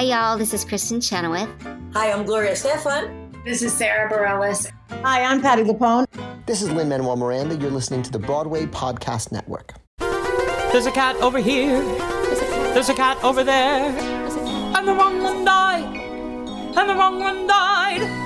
Hi, y'all. This is Kristen Chenoweth. Hi, I'm Gloria Stefan. This is Sarah Bareilles. Hi, I'm Patty Lapone. This is Lin-Manuel Miranda. You're listening to the Broadway Podcast Network. There's a cat over here. There's a cat over there. And the wrong one died. And the wrong one died.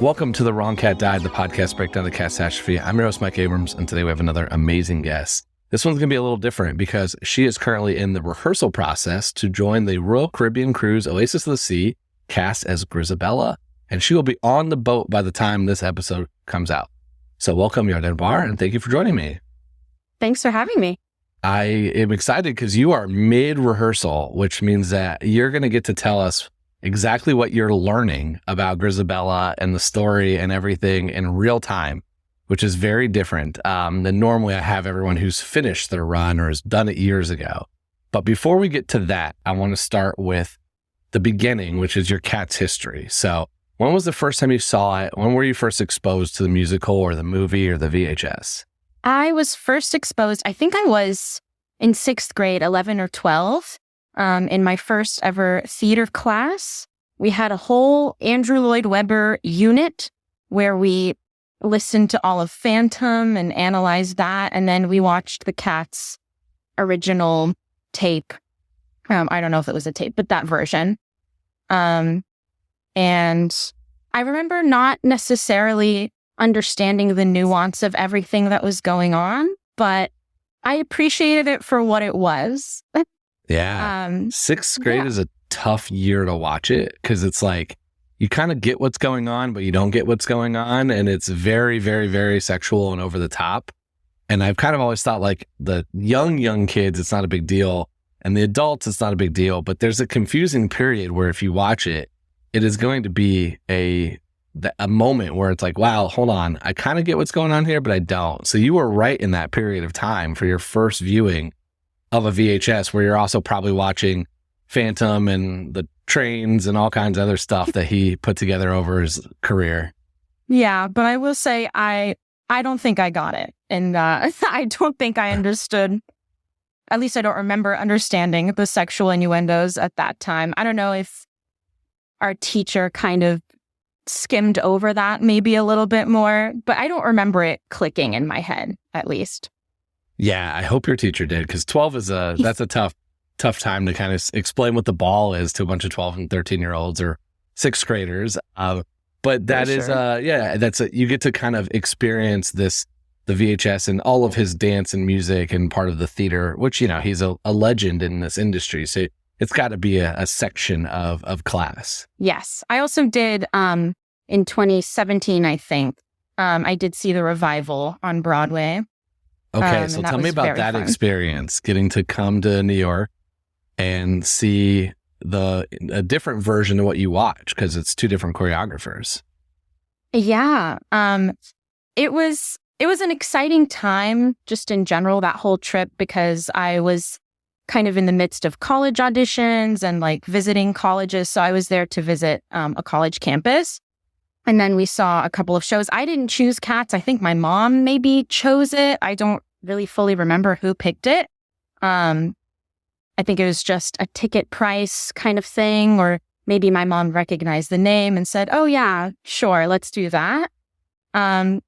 Welcome to The Wrong Cat Died, the podcast breakdown of the catastrophe. I'm your host, Mike Abrams, and today we have another amazing guest. This one's going to be a little different because she is currently in the rehearsal process to join the Royal Caribbean Cruise Oasis of the Sea, cast as Grizabella, and she will be on the boat by the time this episode comes out. So welcome, Yardén Barr, and thank you for joining me. Thanks for having me. I am excited because you are mid-rehearsal, which means that you're going to get to tell us exactly what you're learning about Grizabella and the story and everything in real time, which is very different than normally I have everyone who's finished their run or has done it years ago. But before we get to that, I want to start with the beginning, which is your cat's history. So when was the first time you saw it? When were you first exposed to the musical or the movie or the VHS? I was first exposed, I think I was in 6th grade, 11 or 12. In my first ever theater class, we had a whole Andrew Lloyd Webber unit where we listened to all of Phantom and analyzed that. And then we watched the Cats original tape. I don't know if it was a tape, but that version. And I remember not necessarily understanding the nuance of everything that was going on, but I appreciated it for what it was. Yeah. 6th grade is a tough year to watch it because it's like you kind of get what's going on, but you don't get what's going on. And it's very, very, very sexual and over the top. And I've kind of always thought like the young kids, it's not a big deal. And the adults, it's not a big deal. But there's a confusing period where if you watch it, it is going to be a moment where it's like, wow, hold on. I kind of get what's going on here, but I don't. So you were right in that period of time for your first viewing of a VHS where you're also probably watching Phantom and the trains and all kinds of other stuff that he put together over his career. Yeah, but I will say I don't think I got it. And I don't think I understood, at least I don't remember understanding the sexual innuendos at that time. I don't know if our teacher kind of skimmed over that maybe a little bit more, but I don't remember it clicking in my head, at least. Yeah, I hope your teacher did, because 12 is that's a tough time to kind of explain what the ball is to a bunch of 12 and 13-year-olds or 6th graders. But that is, you get to kind of experience the VHS and all of his dance and music and part of the theater, which, he's a legend in this industry. So it's got to be a section of class. Yes. I also did, in 2017, I think, I did see the revival on Broadway. Okay, so tell me about that experience, getting to come to New York and see a different version of what you watch, because it's two different choreographers. Yeah, it was an exciting time just in general, that whole trip, because I was kind of in the midst of college auditions and like visiting colleges. So I was there to visit a college campus. And then we saw a couple of shows. I didn't choose Cats. I think my mom maybe chose it. I don't really fully remember who picked it. I think it was just a ticket price kind of thing, or maybe my mom recognized the name and said, oh yeah, sure, let's do that. I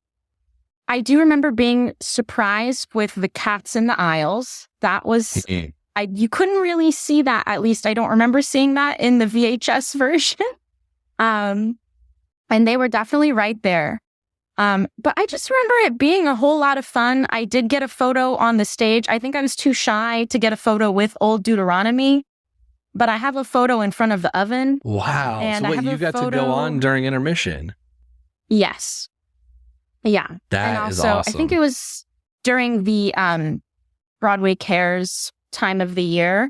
do remember being surprised with the cats in the aisles. That was, you couldn't really see that. At least I don't remember seeing that in the VHS version. And they were definitely right there. But I just remember it being a whole lot of fun. I did get a photo on the stage. I think I was too shy to get a photo with Old Deuteronomy, but I have a photo in front of the oven. Wow. And so you got to go on during intermission? Yes. Yeah. That is awesome. I think it was during the Broadway Cares time of the year.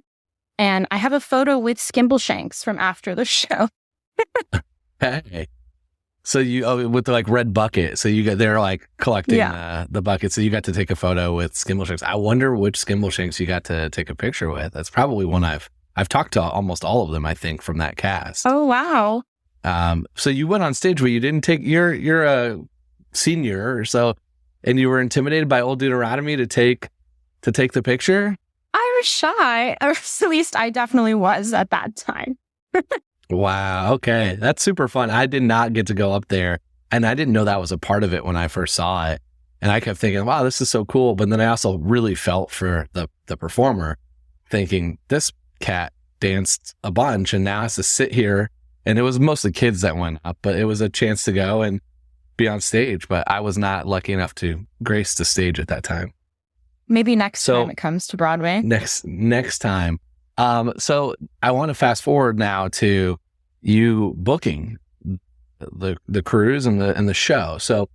And I have a photo with Skimbleshanks from after the show. Hey. So you with the like red bucket. So they're like collecting the bucket. So you got to take a photo with Skimbleshanks. I wonder which Skimbleshanks you got to take a picture with. That's probably one I've talked to almost all of them, I think, from that cast. Oh wow. So you went on stage, but you didn't take. You're a senior, so and you were intimidated by Old Deuteronomy to take the picture? I was shy. Or at least I definitely was at that time. Wow. Okay. That's super fun. I did not get to go up there, and I didn't know that was a part of it when I first saw it. And I kept thinking, wow, this is so cool. But then I also really felt for the performer, thinking this cat danced a bunch and now has to sit here. And it was mostly kids that went up, but it was a chance to go and be on stage. But I was not lucky enough to grace the stage at that time. Maybe next time it comes to Broadway. Next time. So I want to fast forward now to you booking the cruise and the show. So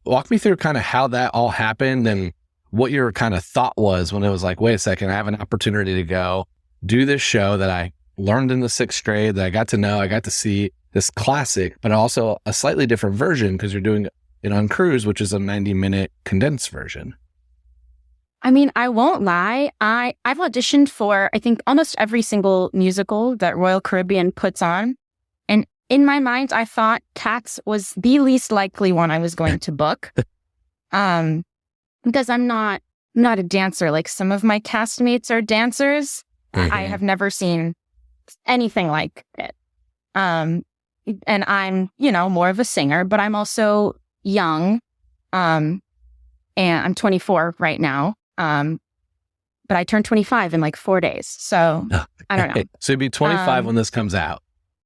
walk me through kind of how that all happened and what your kind of thought was when it was like, wait a second, I have an opportunity to go do this show that I learned in the 6th grade, that I got to know, I got to see this classic, but also a slightly different version because you're doing it on cruise, which is a 90-minute condensed version. I mean, I won't lie. I've auditioned for, I think, almost every single musical that Royal Caribbean puts on. And in my mind, I thought Cats was the least likely one I was going to book. Because I'm not a dancer. Like some of my castmates are dancers. Mm-hmm. I have never seen anything like it. And I'm, more of a singer, but I'm also young. And I'm 24 right now. But I turned 25 in like 4 days. So I don't know. So you'd be 25 when this comes out.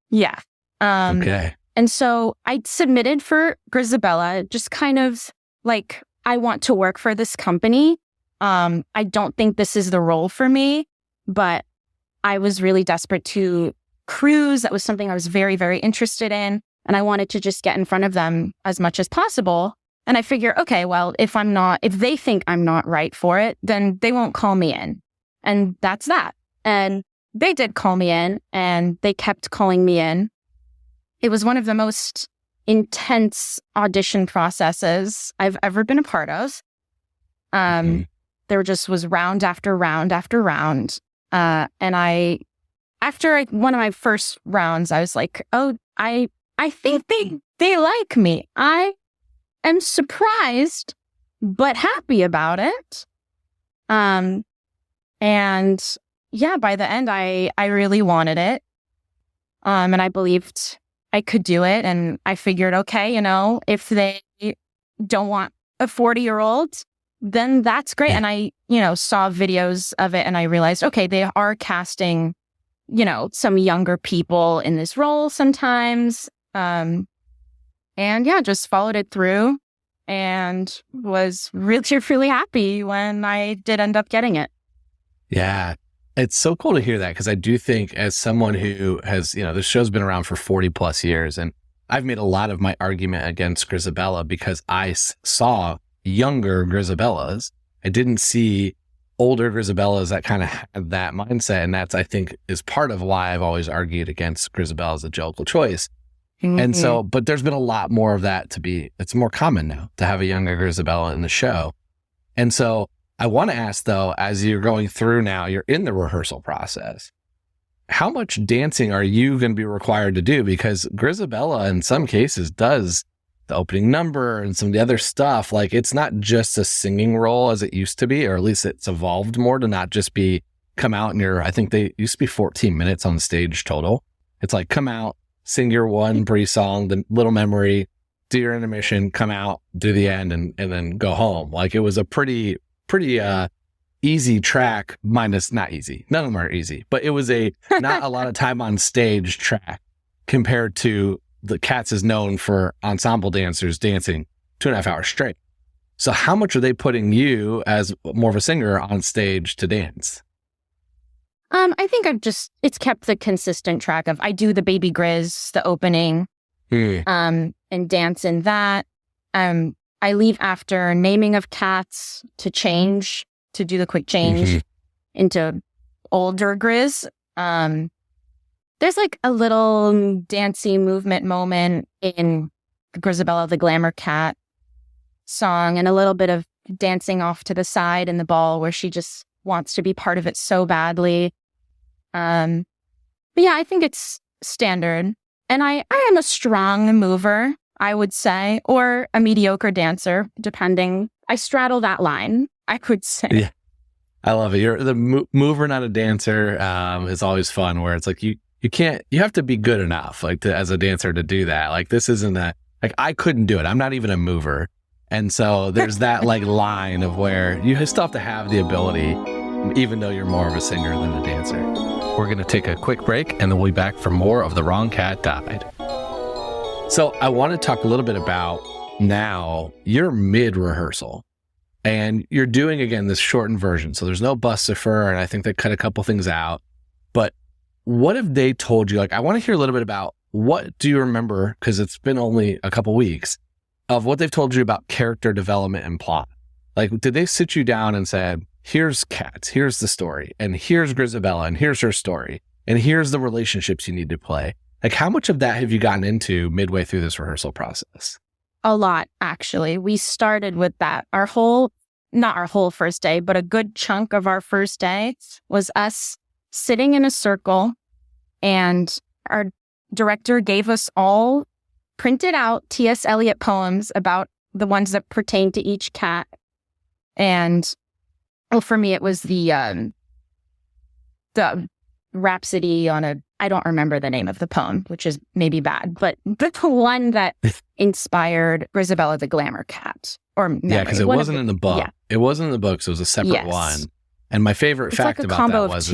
Yeah. Okay. And so I submitted for Grizabella, just kind of like, I want to work for this company. I don't think this is the role for me, but I was really desperate to cruise. That was something I was very, very interested in. And I wanted to just get in front of them as much as possible. And I figure, okay, well, if they think I'm not right for it, then they won't call me in. And that's that. And they did call me in, and they kept calling me in. It was one of the most intense audition processes I've ever been a part of. There just was round after round after round. And after one of my first rounds, I was like, oh, I think they like me. I am surprised, but happy about it. And yeah, by the end, I really wanted it. And I believed I could do it. And I figured, okay, if they don't want a 40-year-old, then that's great. And I, saw videos of it and I realized, okay, they are casting, some younger people in this role sometimes. And yeah, just followed it through and was really, really happy when I did end up getting it. Yeah. It's so cool to hear that, because I do think, as someone who has, this show's been around for 40 plus years, and I've made a lot of my argument against Grizabella because I saw younger Grizabellas. I didn't see older Grizabellas that kind of had that mindset. And that's, I think, is part of why I've always argued against Grizabella as a Jellicle choice. Mm-hmm. And so, but there's been a lot more of that it's more common now to have a younger Grizabella in the show. And so I want to ask, though, as you're going through now, you're in the rehearsal process, how much dancing are you going to be required to do? Because Grizabella, in some cases, does the opening number and some of the other stuff. Like, it's not just a singing role as it used to be, or at least it's evolved more to not just be come out and I think they used to be 14 minutes on the stage total. It's like, come out, sing your one brief song, the little memory, do your intermission, come out, do the end, and then go home. Like, it was a pretty easy track, minus not easy. None of them are easy, but it was not a lot of time on stage track compared to the Cats is known for ensemble dancers dancing 2.5 hours straight. So how much are they putting you as more of a singer on stage to dance? I think it's kept the consistent track of, I do the Baby Grizz, the opening, and dance in that. I leave after naming of Cats to do the quick change into older Grizz. There's like a little dancey movement moment in Grizabella, the Glamour Cat song, and a little bit of dancing off to the side in the ball where she just wants to be part of it so badly. But yeah, I think it's standard. And I am a strong mover, I would say, or a mediocre dancer, depending I straddle that line, I could say. Yeah, I love it. You're the mover, not a dancer. Is always fun. Where it's like you have to be good enough, like as a dancer to do that. Like this isn't like I couldn't do it. I'm not even a mover, and so there's that like line of where you still have to have the ability, even though you're more of a singer than a dancer. We're going to take a quick break, and then we'll be back for more of The Wrong Cat Died. So I want to talk a little bit about now you're mid-rehearsal, and you're doing, again, this shortened version. So there's no bustifer, and I think they cut a couple things out. But what have they told you? Like, I want to hear a little bit about what do you remember, because it's been only a couple weeks, of what they've told you about character development and plot. Like, did they sit you down and said, here's Kat, here's the story, and here's Grizabella, and here's her story, and here's the relationships you need to play? Like, how much of that have you gotten into midway through this rehearsal process? A lot, actually. We started with that. Not our whole first day, but a good chunk of our first day was us sitting in a circle, and our director gave us all printed out T.S. Eliot poems about the ones that pertain to each cat. And for me, it was the Rhapsody on a, I don't remember the name of the poem, which is maybe bad, but the one that inspired Grizabella the Glamour Cat. Yeah, because it wasn't in the book. Yeah. It wasn't in the book, so it was a separate one. And my favorite fact about that was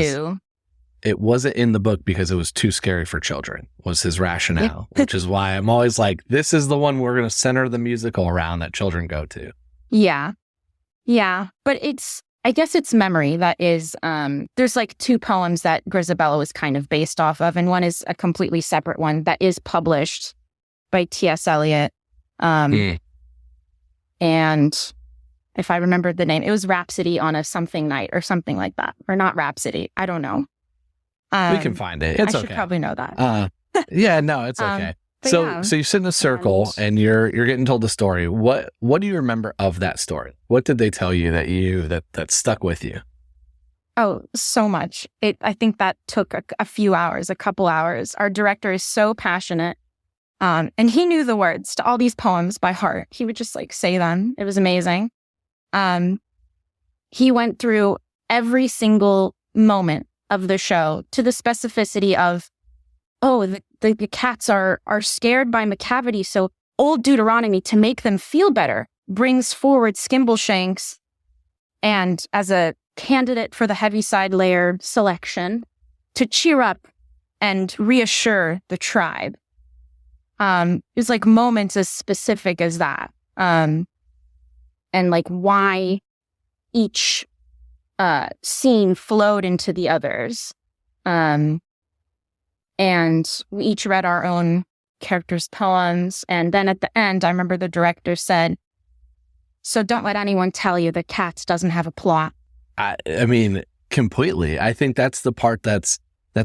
it wasn't in the book because it was too scary for children, was his rationale, which is why I'm always like, this is the one we're going to center the musical around that children go to. Yeah. Yeah. But I guess it's memory that is, there's like two poems that Grizabella was kind of based off of, and one is a completely separate one that is published by T.S. Eliot. And if I remembered the name, it was Rhapsody on a something night or something like that. Or not Rhapsody. I don't know. We can find it. It's okay. I should probably know that. Yeah, no, it's okay. So you sit in a circle and you're getting told the story. What do you remember of that story? What did they tell you that stuck with you? Oh, so much. I think that took a few hours, a couple hours. Our director is so passionate. And he knew the words to all these poems by heart. He would just like say them. It was amazing. He went through every single moment of the show to the specificity of, the cats are scared by Macavity, so Old Deuteronomy, to make them feel better, brings forward Skimbleshanks, and as a candidate for the Heaviside layer selection, to cheer up and reassure the tribe. It's like moments as specific as that. And like why each scene flowed into the others. And we each read our own characters' poems. And then at the end, I remember the director said, so don't let anyone tell you that Cats doesn't have a plot. I mean, completely. I think that's the part that's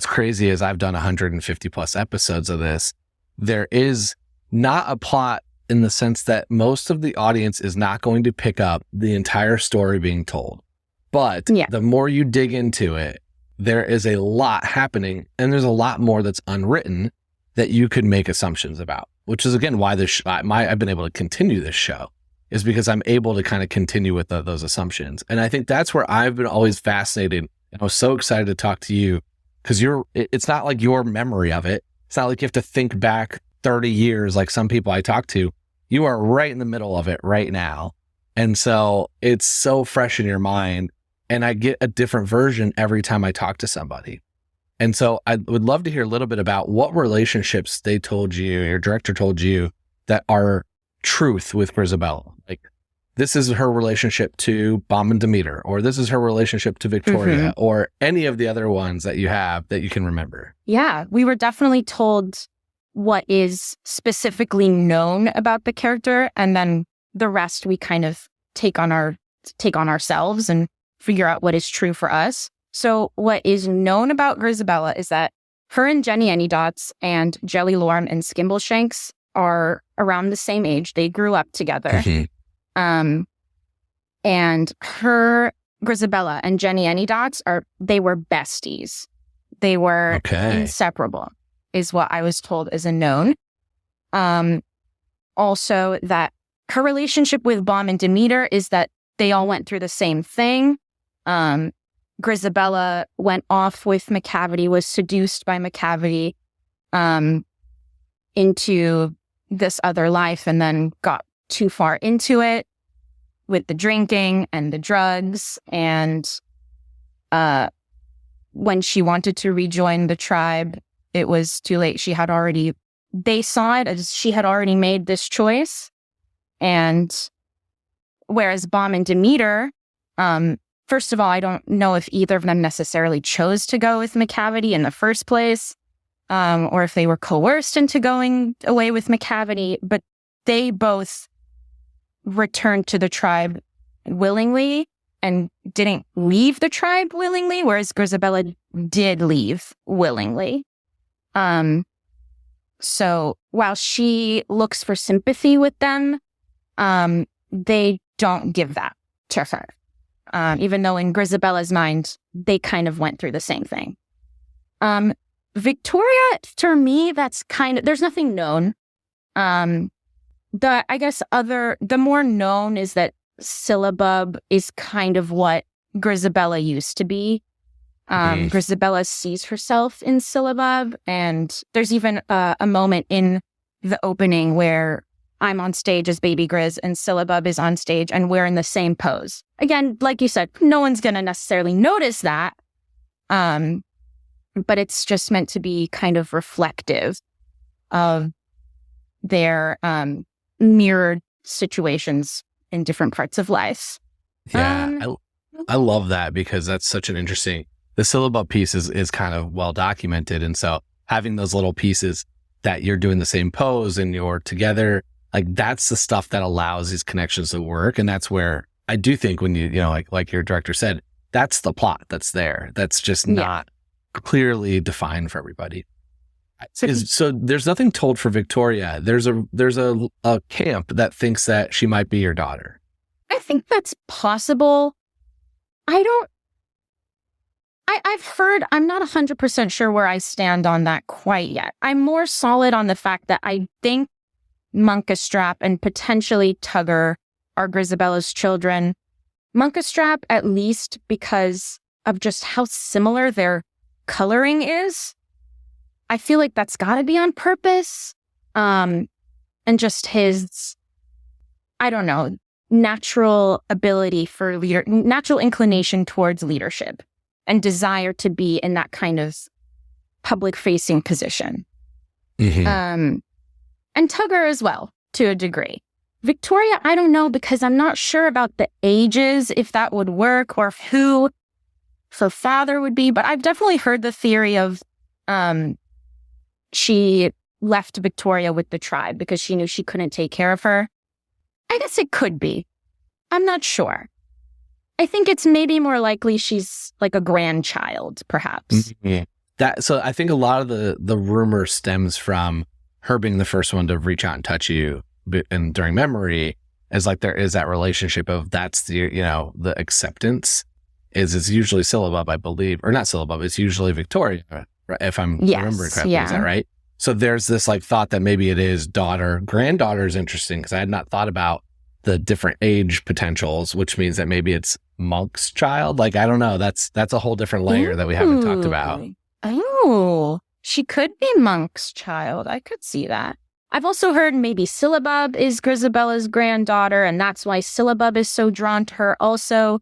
crazy, as I've done 150 plus episodes of this. There is not a plot in the sense that most of the audience is not going to pick up the entire story being told. But the more you dig into it, there is a lot happening, and there's a lot more that's unwritten that you could make assumptions about, which is, again, why I've been able to continue this show, is because I'm able to kind of continue with those assumptions. And I think that's where I've been always fascinated. And I was so excited to talk to you because it's not like your memory of it. It's not like you have to think back 30 years like some people I talk to. You are right in the middle of it right now. And so it's so fresh in your mind. And I get a different version every time I talk to somebody. And so I would love to hear a little bit about what relationships they told you, your director told you, that are truth with Grizabella. Like, this is her relationship to Bomb and Demeter, or this is her relationship to Victoria, or any of the other ones that you have that you can remember. Yeah, we were definitely told what is specifically known about the character, and then the rest we kind of take on ourselves and figure out what is true for us. So what is known about Grizabella is that her and Jenny Anydots and Jellylorem and Skimbleshanks are around the same age. They grew up together. And her, Grizabella, and Jenny Anydots they were besties. They were inseparable, is what I was told is a known. Also that her relationship with Baum and Demeter is that they all went through the same thing. Grizabella went off with Macavity, was seduced by Macavity into this other life, and then got too far into it with the drinking and the drugs. And when she wanted to rejoin the tribe, it was too late. They saw it as she had already made this choice. And whereas Baum and Demeter, first of all, I don't know if either of them necessarily chose to go with Macavity in the first place, or if they were coerced into going away with Macavity, but they both returned to the tribe willingly and didn't leave the tribe willingly, whereas Grizabella did leave willingly. So while she looks for sympathy with them, they don't give that to her. Even though in Grizabella's mind, they kind of went through the same thing. Victoria, for me, that's there's nothing known. The more known is that Syllabub is kind of what Grizabella used to be. Grizabella sees herself in Syllabub, and there's even a moment in the opening where I'm on stage as Baby Grizz and Syllabub is on stage and we're in the same pose. Again, like you said, no one's going to necessarily notice that, but it's just meant to be kind of reflective of their mirrored situations in different parts of life. Yeah, I love that because that's such an interesting... The Syllabub piece is kind of well documented. And so having those little pieces that you're doing the same pose and you're together, like that's the stuff that allows these connections to work. And that's where I do think when you know, like your director said, that's the plot that's there. That's just not clearly defined for everybody. So there's nothing told for Victoria. There's a camp that thinks that she might be your daughter. I think that's possible. I've heard, I'm not 100% sure where I stand on that quite yet. I'm more solid on the fact that I think Monkastrap and potentially Tugger are Grizabella's children. Monkastrap, at least because of just how similar their coloring is. I feel like that's got to be on purpose. And just his, I don't know, natural ability for natural inclination towards leadership and desire to be in that kind of public-facing position. Mm-hmm. And Tugger as well, to a degree. Victoria, I don't know, because I'm not sure about the ages, if that would work, or who her father would be. But I've definitely heard the theory of she left Victoria with the tribe because she knew she couldn't take care of her. I guess it could be. I'm not sure. I think it's maybe more likely she's like a grandchild, perhaps. Mm-hmm. So I think a lot of the rumor stems from her being the first one to reach out and touch you, and during memory, as like there is that relationship of that's the acceptance is usually Syllabub, I believe, or not Syllabub, it's usually Victoria, if I'm remembering correctly. Yeah. Is that right? So there's this like thought that maybe it is daughter. Granddaughter is interesting because I had not thought about the different age potentials, which means that maybe it's Monk's child. Like, I don't know. That's a whole different layer that we haven't talked about. Oh, she could be Monk's child. I could see that. I've also heard maybe Syllabub is Grizabella's granddaughter, and that's why Syllabub is so drawn to her also.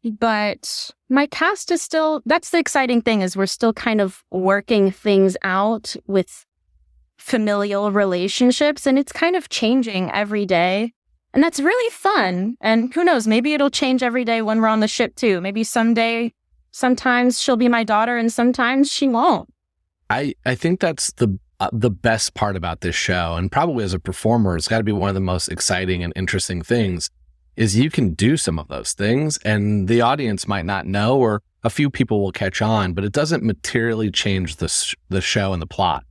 But my cast is still, that's the exciting thing, is we're still kind of working things out with familial relationships, and it's kind of changing every day. And that's really fun. And who knows, maybe it'll change every day when we're on the ship too. Maybe someday, sometimes she'll be my daughter and sometimes she won't. I think that's the best part about this show, and probably as a performer, it's got to be one of the most exciting and interesting things, is you can do some of those things and the audience might not know, or a few people will catch on, but it doesn't materially change the show and the plot.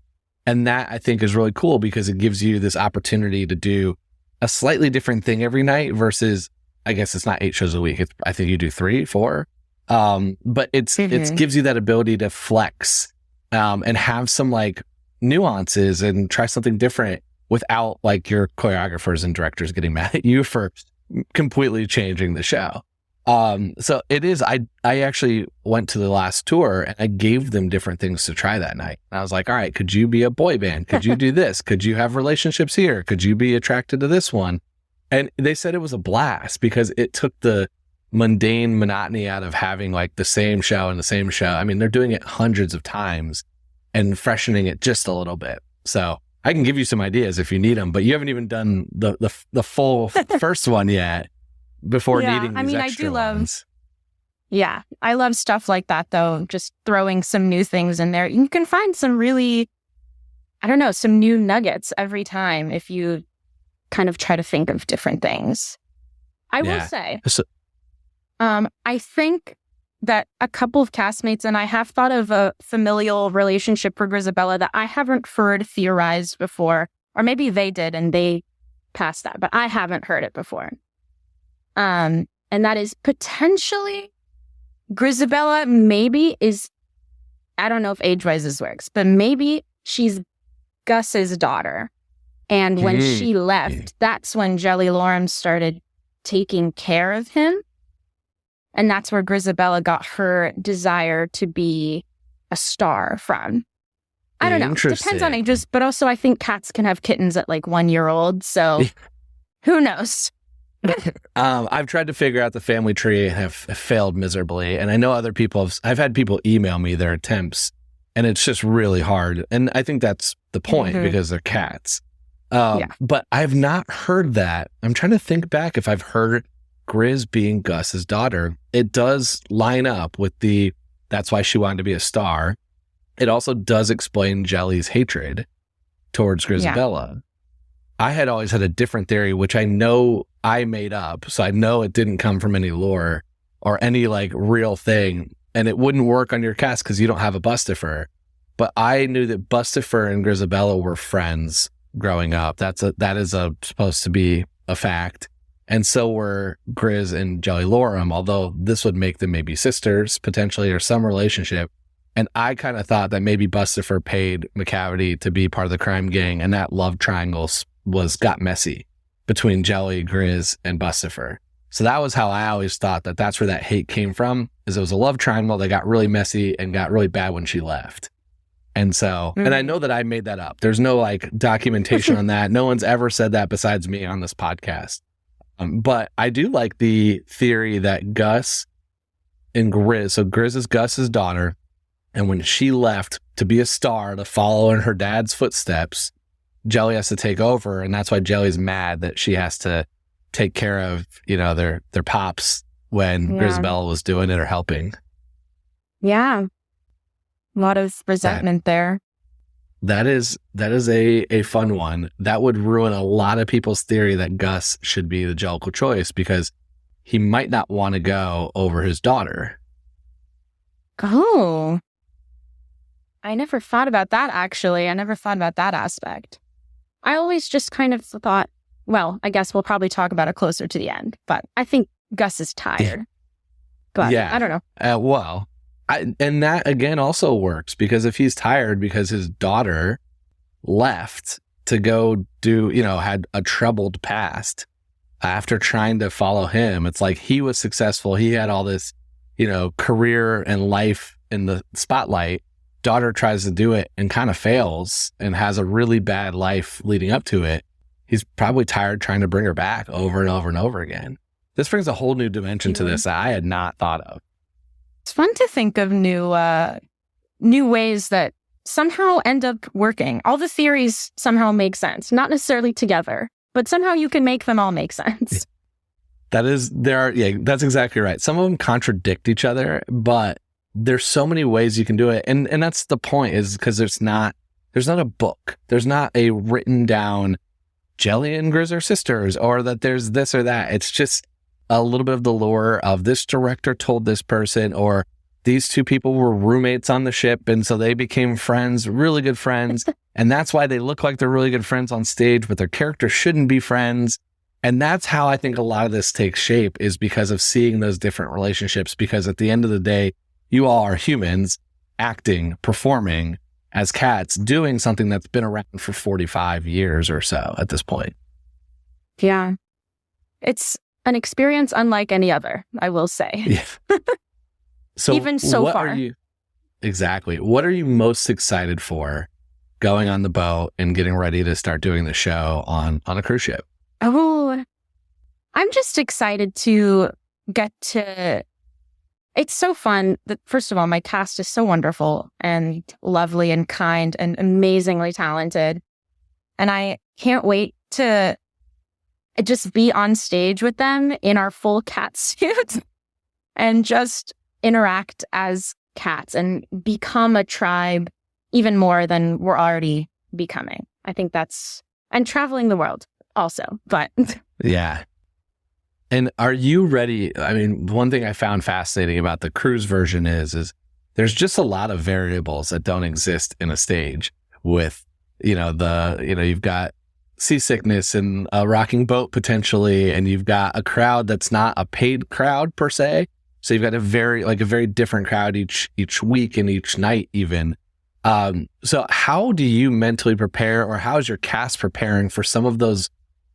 And that I think is really cool because it gives you this opportunity to do a slightly different thing every night versus, I guess it's not 8 shows a week. I think you do 3, 4. But it gives you that ability to flex and have some like nuances and try something different without like your choreographers and directors getting mad at you for completely changing the show. So it is, I actually went to the last tour and I gave them different things to try that night. And I was like, all right, could you be a boy band? Could you do this? Could you have relationships here? Could you be attracted to this one? And they said it was a blast because it took the mundane monotony out of having like the same show and the same show. I mean, they're doing it hundreds of times and freshening it just a little bit. So I can give you some ideas if you need them, but you haven't even done the full first one yet before needing these extra ones. Yeah, I love stuff like that though. Just throwing some new things in there. You can find some really, I don't know, some new nuggets every time if you kind of try to think of different things. I will say, I think that a couple of castmates and I have thought of a familial relationship for Grizabella that I haven't heard theorized before, or maybe they did and they passed that, but I haven't heard it before. And that is potentially Grizabella maybe is, I don't know if age-wise this works, but maybe she's Gus's daughter. And when she left, that's when Jellylorem started taking care of him. And that's where Grizabella got her desire to be a star from. I don't know. Depends on ages, but also I think cats can have kittens at like 1 year old. So who knows? I've tried to figure out the family tree and have failed miserably. And I know other people I've had people email me their attempts and it's just really hard. And I think that's the point because they're cats. But I've not heard that. I'm trying to think back if I've heard Grizz being Gus's daughter. It does line up with that's why she wanted to be a star. It also does explain Jelly's hatred towards Grizabella. Yeah. I had always had a different theory, which I know I made up. So I know it didn't come from any lore or any like real thing. And it wouldn't work on your cast because you don't have a Bustifer. But I knew that Bustifer and Grizabella were friends growing up. That is supposed to be a fact. And so were Grizz and Jellylorem, although this would make them maybe sisters, potentially, or some relationship. And I kind of thought that maybe Bustifer paid McCavity to be part of the crime gang, and that love triangle got messy between Jelly, Grizz, and Bustifer. So that was how I always thought that's where that hate came from, is it was a love triangle that got really messy and got really bad when she left. And so, and I know that I made that up. There's no like documentation on that. No one's ever said that besides me on this podcast. But I do like the theory that Gus and Grizz, so Grizz is Gus's daughter, and when she left to be a star, to follow in her dad's footsteps, Jelly has to take over, and that's why Jelly's mad that she has to take care of, their pops when Grizabella was doing it or helping. Yeah. A lot of resentment there. That is a fun one. That would ruin a lot of people's theory that Gus should be the Jellicle choice because he might not want to go over his daughter. Oh. I never thought about that, actually. I never thought about that aspect. I always just kind of thought, well, I guess we'll probably talk about it closer to the end, but I think Gus is tired. But I don't know. And that, again, also works because if he's tired because his daughter left to go do, had a troubled past after trying to follow him, it's like he was successful. He had all this, career and life in the spotlight. Daughter tries to do it and kind of fails and has a really bad life leading up to it. He's probably tired trying to bring her back over and over and over again. This brings a whole new dimension to this that I had not thought of. It's fun to think of new ways that somehow end up working. All the theories somehow make sense, not necessarily together, but somehow you can make them all make sense. That's exactly right. Some of them contradict each other, but there's so many ways you can do it. And that's the point, is because there's not a book. There's not a written down Jelly and Grizz are sisters, or that there's this or that. It's just a little bit of the lore of this director told this person, or these two people were roommates on the ship, and so they became friends, really good friends. And that's why they look like they're really good friends on stage, but their characters shouldn't be friends. And that's how I think a lot of this takes shape, is because of seeing those different relationships. Because at the end of the day, you all are humans acting, performing, as cats doing something that's been around for 45 years or so at this point. Yeah. It's an experience unlike any other, I will say. Yeah. So even so what far. Exactly. What are you most excited for going on the boat and getting ready to start doing the show on a cruise ship? Oh, I'm just excited to get to... It's so fun that, first of all, my cast is so wonderful and lovely and kind and amazingly talented. And I can't wait to just be on stage with them in our full cat suits and just interact as cats and become a tribe even more than we're already becoming. I think that's... And traveling the world also, but... Yeah. And are you ready? I mean, one thing I found fascinating about the cruise version is there's just a lot of variables that don't exist in a stage with, you've got seasickness and a rocking boat potentially, and you've got a crowd that's not a paid crowd per se. So you've got a very different crowd each week and each night even. So how do you mentally prepare, or how's your cast preparing for some of those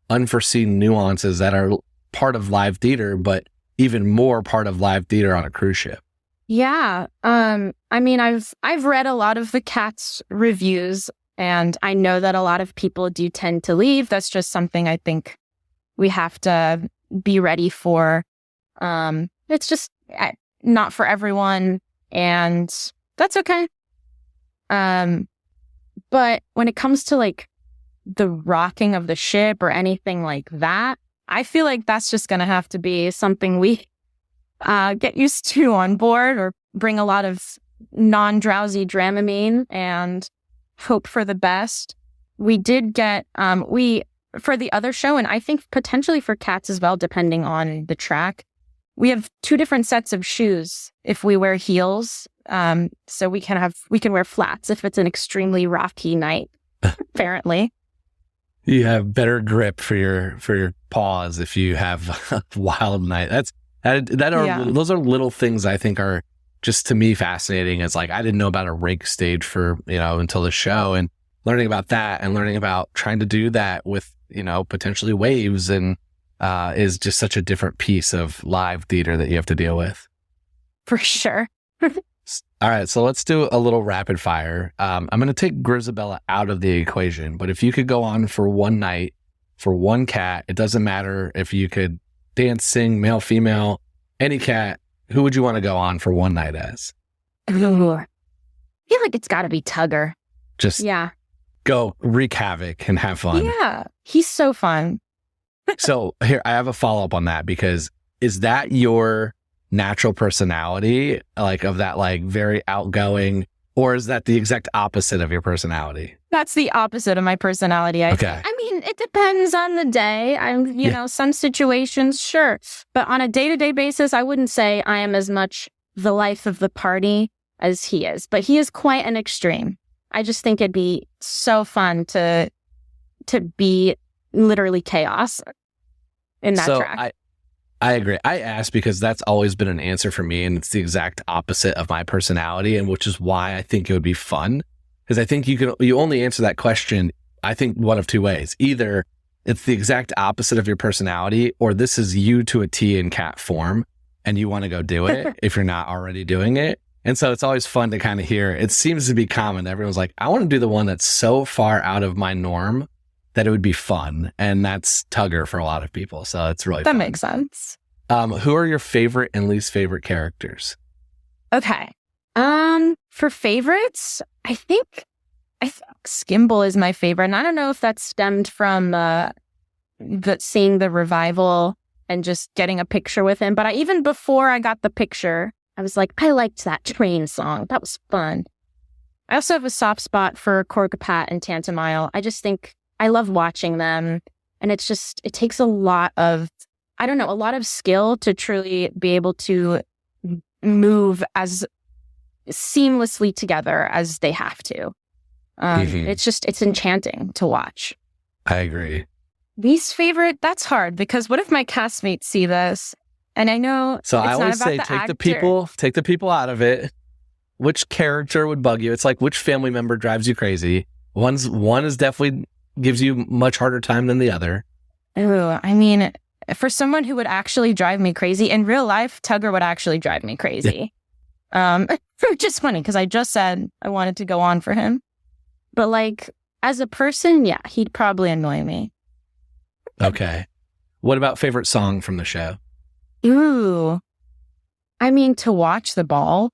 unforeseen nuances that are part of live theater, but even more part of live theater on a cruise ship? Yeah. I mean, I've read a lot of the cats reviews, and I know that a lot of people do tend to leave. That's just something I think we have to be ready for. It's just not for everyone, and that's okay. But when it comes to like the rocking of the ship or anything like that, I feel like that's just going to have to be something we get used to on board, or bring a lot of non-drowsy Dramamine and hope for the best. We did get, for the other show, and I think potentially for cats as well, depending on the track, we have 2 different sets of shoes if we wear heels. So we can wear flats if it's an extremely rocky night, apparently. You have better grip for your paws if you have a wild night. Those are little things I think are just, to me, fascinating. It's like, I didn't know about a rake stage for, until the show, and learning about that and learning about trying to do that with, potentially waves and is just such a different piece of live theater that you have to deal with. For sure. All right, so let's do a little rapid fire. I'm going to take Grizabella out of the equation, but if you could go on for one night for one cat, it doesn't matter if you could dance, sing, male, female, any cat, who would you want to go on for one night as? Ooh, I feel like it's got to be Tugger. Just go wreak havoc and have fun. Yeah, he's so fun. So here, I have a follow-up on that, because is that your natural personality, like of that like very outgoing, or is that the exact opposite of your personality? That's the opposite of my personality. I mean, it depends on the day. Some situations, sure. But on a day-to-day basis, I wouldn't say I am as much the life of the party as he is. But he is quite an extreme. I just think it'd be so fun to be literally chaos in that track. I agree. I asked because that's always been an answer for me, and it's the exact opposite of my personality, and which is why I think it would be fun. Because I think you only answer that question, I think, one of 2 ways. Either it's the exact opposite of your personality, or this is you to a T in cat form, and you want to go do it if you're not already doing it. And so it's always fun to kind of hear. It seems to be common. Everyone's like, I want to do the one that's so far out of my norm that it would be fun. And that's Tugger for a lot of people. So it's really fun. That makes sense. Who are your favorite and least favorite characters? Okay. For favorites, I think Skimble is my favorite. And I don't know if that stemmed from seeing the revival and just getting a picture with him. But even before I got the picture, I was like, I liked that train song. That was fun. I also have a soft spot for Corkopat and Tantamile. I just think I love watching them. And it takes a lot of skill to truly be able to move as seamlessly together as they have to. It's enchanting to watch. I agree. Least favorite, that's hard, because what if my castmates see this? And I know. So I always say, take the people out of it. which character would bug you. It's like which family member drives you crazy. One is definitely gives you much harder time than the other. Ooh, I mean, for someone who would actually drive me crazy, in real life, Tugger would actually drive me crazy. Which is funny because I just said I wanted to go on for him. But like, as a person, yeah, he'd probably annoy me. Okay. What about favorite song from the show? Ooh. I mean, To Watch the Ball.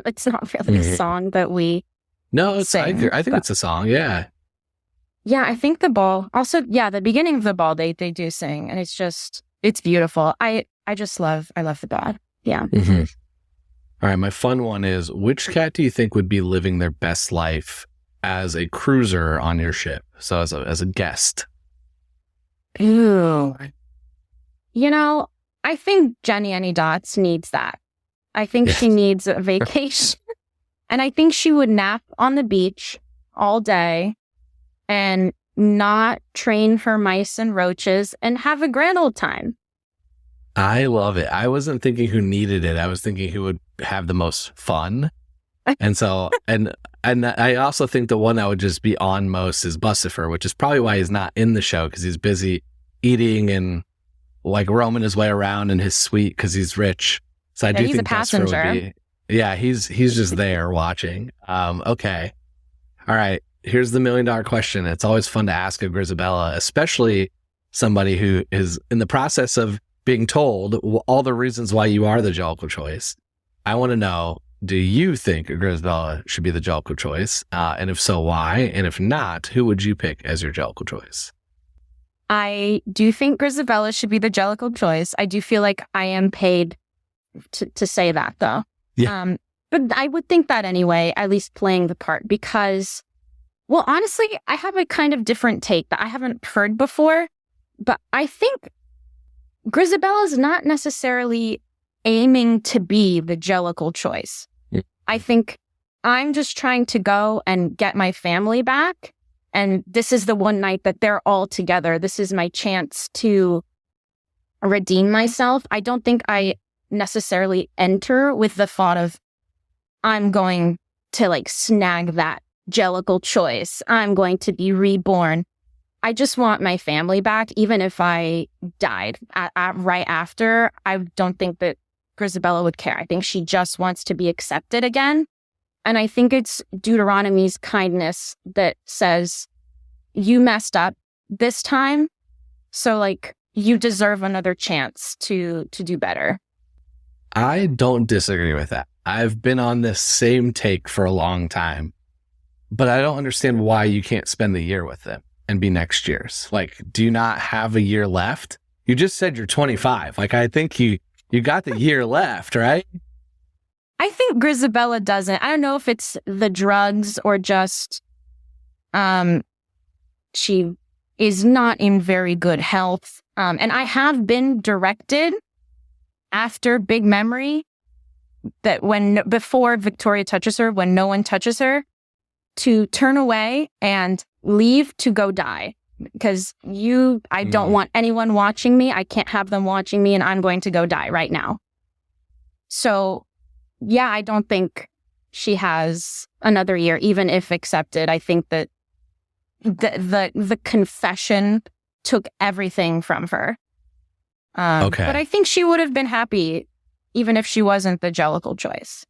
It's not really a song that we sing. I think it's a song, yeah. Yeah, I think the ball. Also, yeah, the beginning of the ball, they do sing, and it's beautiful. I love the ball. Yeah. Mm-hmm. All right, my fun one is, which cat do you think would be living their best life as a cruiser on your ship? So as a guest. Ooh. You know, I think Jenny Any Dots needs that. I think she needs a vacation. And I think she would nap on the beach all day and not train her mice and roaches and have a grand old time. I love it. I wasn't thinking who needed it. I was thinking who would have the most fun. And so, and I also think the one that would just be on most is Bussifer, which is probably why he's not in the show, because he's busy eating and like roaming his way around in his suite because he's rich. So I do think Bussifer would be, he's just there watching. Okay. All right. Here's the $1 million question. It's always fun to ask a Grizabella, especially somebody who is in the process of being told all the reasons why you are the Jellicle choice. I want to know, do you think Grizabella should be the Jellicle choice? And if so, why? And if not, who would you pick as your Jellicle choice? I do think Grizabella should be the Jellicle choice. I do feel like I am paid to say that, though. Yeah. But I would think that anyway, at least playing the part, because, well, honestly, I have a kind of different take that I haven't heard before. But I think Grizabella's not necessarily aiming to be the Jellicle choice. Yeah. I think I'm just trying to go and get my family back. And this is the one night that they're all together. This is my chance to redeem myself. I don't think I necessarily enter with the thought of I'm going to like snag that Jellicle choice. I'm going to be reborn. I just want my family back, even if I died right after. I don't think that Grizabella would care. I think she just wants to be accepted again. And I think it's Deuteronomy's kindness that says, you messed up this time, so like you deserve another chance to do better. I don't disagree with that. I've been on this same take for a long time, but I don't understand why you can't spend the year with them and be next year's. Like, do you not have a year left? You just said you're 25. Like, I think you got the year left, right? I think Grizabella doesn't. I don't know if it's the drugs or just she is not in very good health. And I have been directed after Big Memory that before Victoria touches her, when no one touches her, to turn away and leave to go die. Because I don't want anyone watching me. I can't have them watching me, and I'm going to go die right now. So, yeah, I don't think she has another year, even if accepted. I think that the confession took everything from her. Okay. But I think she would have been happy even if she wasn't the Jellicle choice.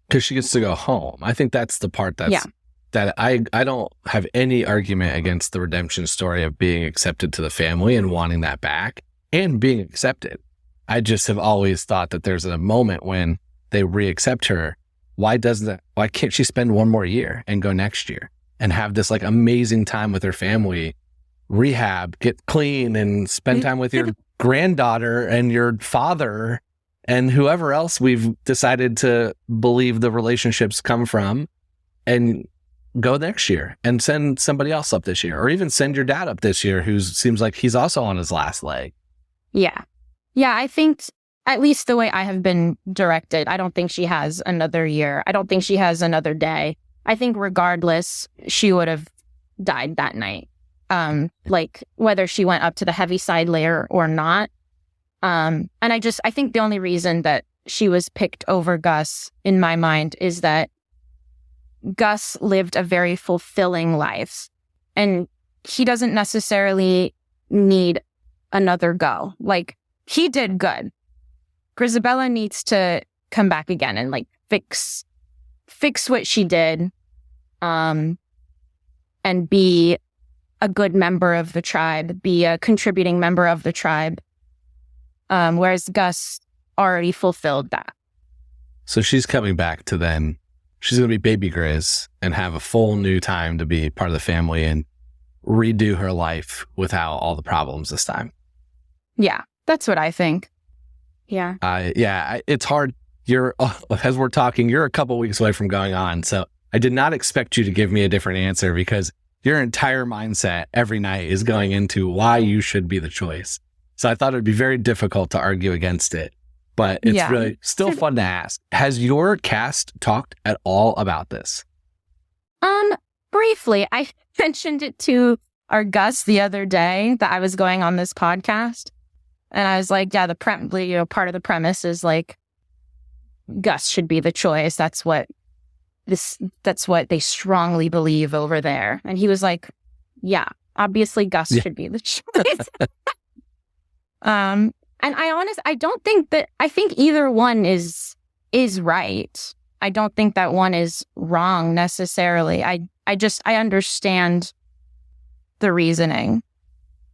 Because she gets to go home. I think that's the part that I don't have any argument against the redemption story of being accepted to the family and wanting that back and being accepted. I just have always thought that there's a moment when they re-accept her. Why can't she spend one more year and go next year and have this like amazing time with her family, rehab, get clean, and spend time with your granddaughter and your father and whoever else we've decided to believe the relationships come from, and go next year and send somebody else up this year, or even send your dad up this year, who seems like he's also on his last leg. Yeah. Yeah, I think, at least the way I have been directed, I don't think she has another year. I don't think she has another day. I think regardless, she would have died that night. Like whether she went up to the heavy side layer or not. And I think the only reason that she was picked over Gus, in my mind, is that Gus lived a very fulfilling life. And he doesn't necessarily need another go. Like, he did good. Grizabella needs to come back again and like fix what she did, and be a good member of the tribe, be a contributing member of the tribe. Whereas Gus already fulfilled that. So she's coming back to then, she's going to be baby Grizz and have a full new time to be part of the family and redo her life without all the problems this time. Yeah, that's what I think. Yeah. It's hard. As we're talking, you're a couple weeks away from going on. So I did not expect you to give me a different answer, because your entire mindset every night is going into why you should be the choice. So I thought it'd be very difficult to argue against it, but it's really still fun to ask. Has your cast talked at all about this? Briefly, I mentioned it to our Gus the other day that I was going on this podcast. And I was like, yeah, part of the premise is like, Gus should be the choice. That's what they strongly believe over there. And he was like, yeah, obviously Gus should be the choice. And I think either one is right. I don't think that one is wrong necessarily. I understand the reasoning.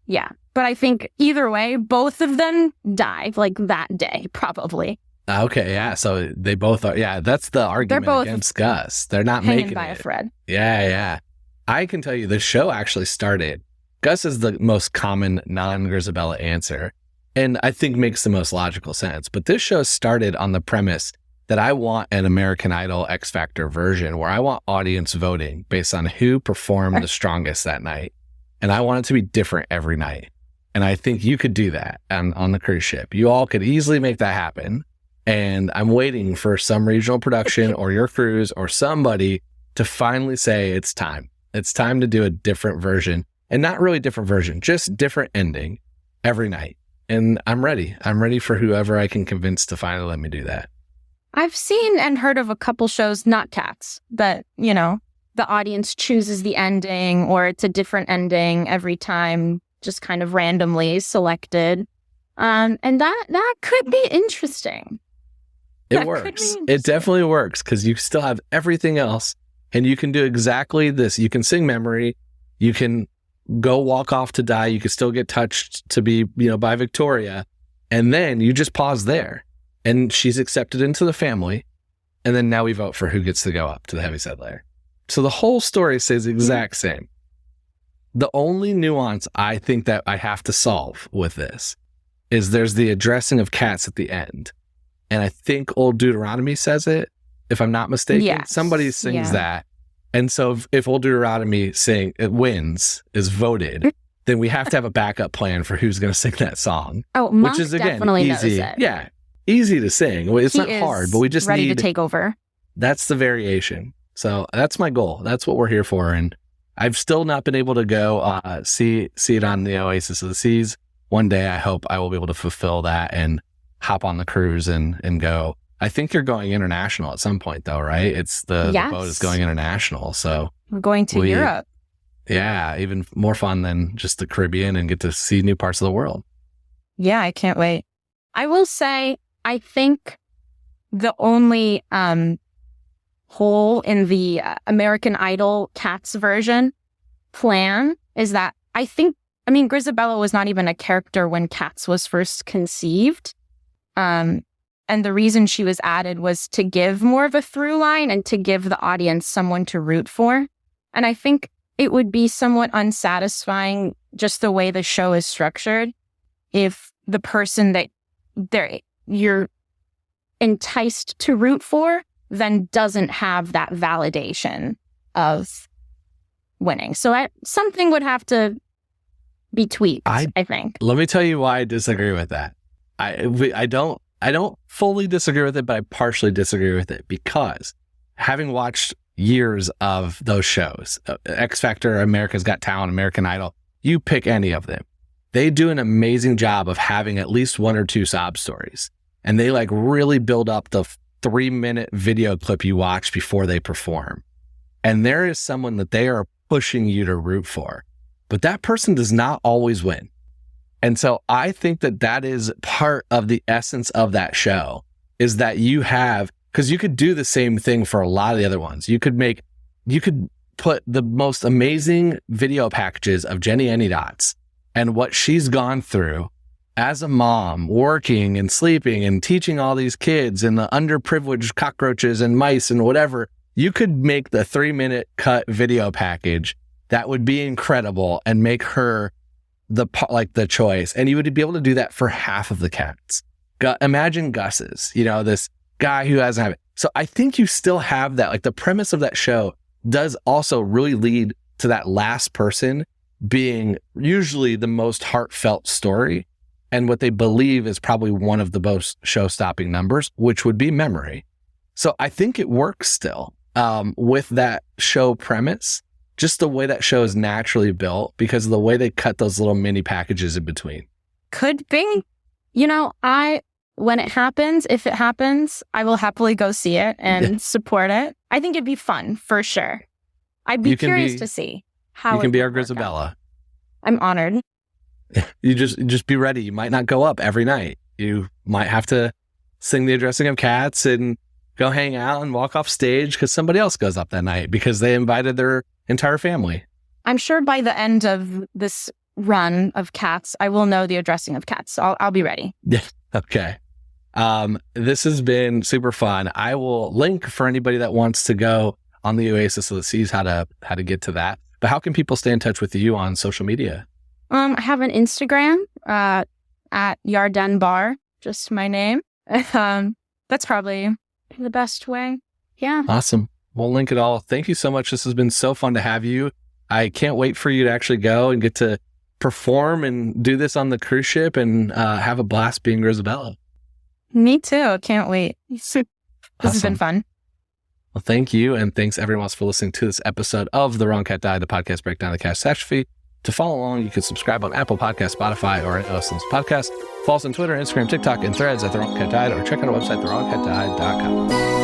Yeah. But I think either way, both of them die like that day, probably. Okay, yeah. So they both are. Yeah, that's the argument against Gus. They're not making by it. A thread. Yeah. I can tell you the show actually started. Gus is the most common non-Grizabella answer, and I think makes the most logical sense. But this show started on the premise that I want an American Idol X Factor version where I want audience voting based on who performed the strongest that night. And I want it to be different every night. And I think you could do that on the cruise ship. You all could easily make that happen. And I'm waiting for some regional production or your cruise or somebody to finally say it's time. It's time to do a different version, and not really different version, just different ending every night. And I'm ready. I'm ready for whoever I can convince to finally let me do that. I've seen and heard of a couple shows, not Cats, that, the audience chooses the ending or it's a different ending every time, just kind of randomly selected. And that could be interesting. It works. It definitely works because you still have everything else and you can do exactly this. You can sing memory. You can go walk off to die. You can still get touched to be, by Victoria. And then you just pause there and she's accepted into the family. And then now we vote for who gets to go up to the heavyset layer. So the whole story stays the exact same. The only nuance I think that I have to solve with this is there's the addressing of cats at the end. And I think Old Deuteronomy says it, if I'm not mistaken. Yes. Somebody sings that. And so if Old Deuteronomy wins, is voted, then we have to have a backup plan for who's going to sing that song. Oh, Monk which is, again, definitely easy. knows it. Yeah, easy to sing. It's not hard, but we just ready to take over. That's the variation. So that's my goal. That's what we're here for. And I've still not been able to go see it on the Oasis of the Seas. One day, I hope I will be able to fulfill that and hop on the cruise and go. I think you're going international at some point, though, right? It's the boat is going international. So we're going to Europe. Yeah, even more fun than just the Caribbean and get to see new parts of the world. Yeah, I can't wait. I will say, I think the only hole in the American Idol Cats version plan is that Grizabella was not even a character when Cats was first conceived. And the reason she was added was to give more of a through line and to give the audience someone to root for. And I think it would be somewhat unsatisfying, just the way the show is structured, if the person that you're enticed to root for then doesn't have that validation of winning. So something would have to be tweaked, I think. Let me tell you why I disagree with that. I don't fully disagree with it, but I partially disagree with it because having watched years of those shows, X Factor, America's Got Talent, American Idol, you pick any of them. They do an amazing job of having at least one or two sob stories. and they like really build up the 3-minute video clip you watch before they perform. And there is someone that they are pushing you to root for, but that person does not always win. And so I think that that is part of the essence of that show, is that you have, because you could do the same thing for a lot of the other ones. You could put the most amazing video packages of Jenny Anydots and what she's gone through as a mom, working and sleeping and teaching all these kids and the underprivileged cockroaches and mice and whatever. You could make the 3-minute cut video package that would be incredible and make her the choice. And you would be able to do that for half of the cats. Imagine Gus's, this guy who hasn't had it. So I think you still have that, like the premise of that show does also really lead to that last person being usually the most heartfelt story and what they believe is probably one of the most show-stopping numbers, which would be memory. So I think it works still with that show premise, just the way that show is naturally built because of the way they cut those little mini packages in between. Could be. When it happens, if it happens, I will happily go see it and support it. I think it'd be fun for sure. I'd be curious to see how you can be our Grizabella. I'm honored. You just be ready. You might not go up every night. You might have to sing the addressing of cats and go hang out and walk off stage because somebody else goes up that night because they invited their entire family. I'm sure by the end of this run of cats, I will know the addressing of cats. So I'll be ready. Yeah. Okay. This has been super fun. I will link for anybody that wants to go on the Oasis so that sees how to get to that. But how can people stay in touch with you on social media? I have an Instagram at Yardén Barr, just my name. That's probably the best way. Yeah. Awesome. We'll link it all. Thank you so much. This has been so fun to have you. I can't wait for you to actually go and get to perform and do this on the cruise ship and have a blast being Grizabella. Me too. Can't wait. This has been fun. Well, thank you. And thanks everyone else for listening to this episode of The Wrong Cat Died, the podcast breakdown of the catastrophe. To follow along, you can subscribe on Apple Podcasts, Spotify, or any listens podcast. Follow us on Twitter, Instagram, TikTok, and Threads at The Wrong Cat Died, or check out our website, thewrongcatdied.com.